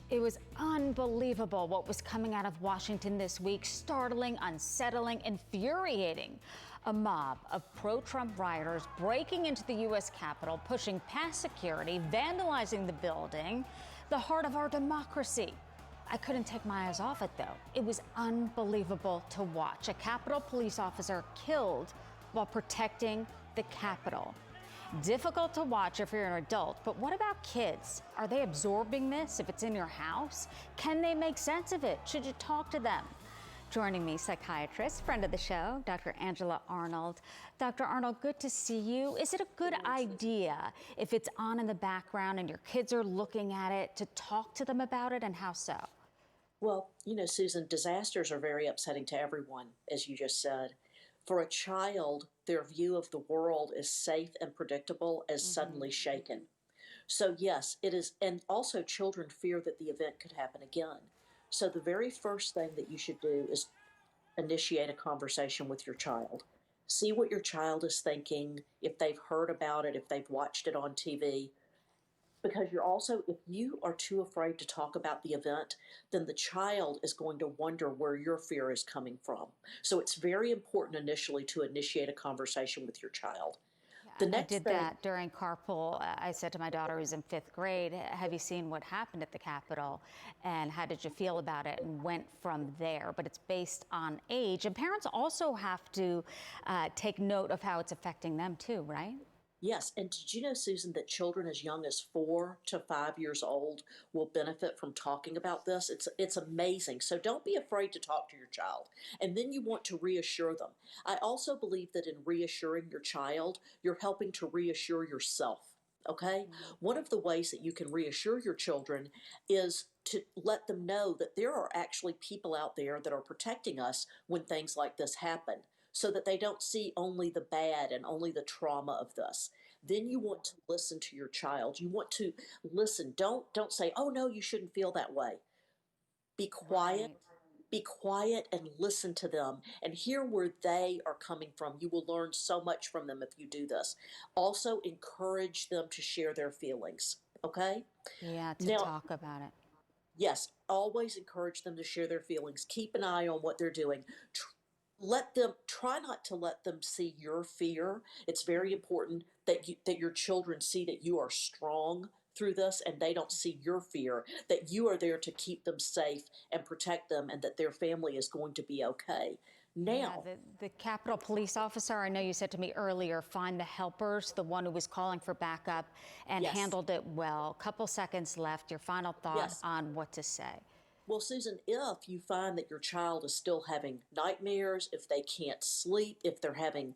It was unbelievable what was coming out of Washington this week. Startling, unsettling, infuriating. A mob of pro-Trump rioters breaking into the U.S. Capitol, pushing past security, vandalizing the building, the heart of our democracy. I couldn't take my eyes off it, though. It was unbelievable to watch. A Capitol police officer killed while protecting the Capitol. Difficult to watch if you're an adult, but what about kids? Are they absorbing this if it's in your house? Can they make sense of it? Should you talk to them? Joining me, psychiatrist, friend of the show, Dr. Angela Arnold. Dr. Arnold, good to see you. Is it a good idea if it's on in the background and your kids are looking at it to talk to them about it, and how so? Well, Susan, disasters are very upsetting to everyone, as you just said. For a child, their view of the world is safe and predictable as suddenly shaken. So yes, it is. And also children fear that the event could happen again. So the very first thing that you should do is initiate a conversation with your child. See what your child is thinking, if they've heard about it, if they've watched it on TV. Because if you are too afraid to talk about the event, then the child is going to wonder where your fear is coming from. So it's very important initially to initiate a conversation with your child. I did that during carpool. I said to my daughter, who's in 5th grade, have you seen what happened at the Capitol? And how did you feel about it? And went from there. But it's based on age. And parents also have to take note of how it's affecting them too, right? Yes, and did you know, Susan, that children as young as 4 to 5 years old will benefit from talking about this? It's amazing. So don't be afraid to talk to your child. And then you want to reassure them. I also believe that in reassuring your child, you're helping to reassure yourself. Okay? One of the ways that you can reassure your children is to let them know that there are actually people out there that are protecting us when things like this happen, so that they don't see only the bad and only the trauma of this. Then you want to listen to your child. You want to listen. Don't say, "Oh no, you shouldn't feel that way." Be quiet. Right. Be quiet and listen to them and hear where they are coming from. You will learn so much from them if you do this. Also, encourage them to share their feelings. Okay? Yeah, to Now, talk about it. yes, always encourage them to share their feelings. Keep an eye on what they're doing. Let them try not to let them see your fear. It's very important that your children see that you are strong through this, and they don't see your fear, that you are there to keep them safe and protect them, and that their family is going to be okay. Yeah, Now, the Capitol police officer, I know you said to me earlier, find the helpers, the one who was calling for backup, and yes, handled it well. Couple seconds left. Your final thought yes. on what to say. Well, Susan, if you find that your child is still having nightmares, if they can't sleep, if they're having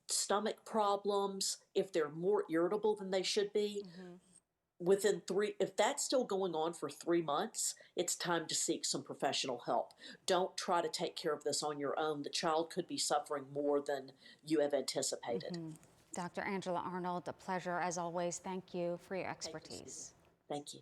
stomach problems, if they're more irritable than they should be, if that's still going on for 3 months, it's time to seek some professional help. Don't try to take care of this on your own. The child could be suffering more than you have anticipated. Dr. Angela Arnold, a pleasure as always. Thank you for your Thank you, Susan. expertise. Thank you.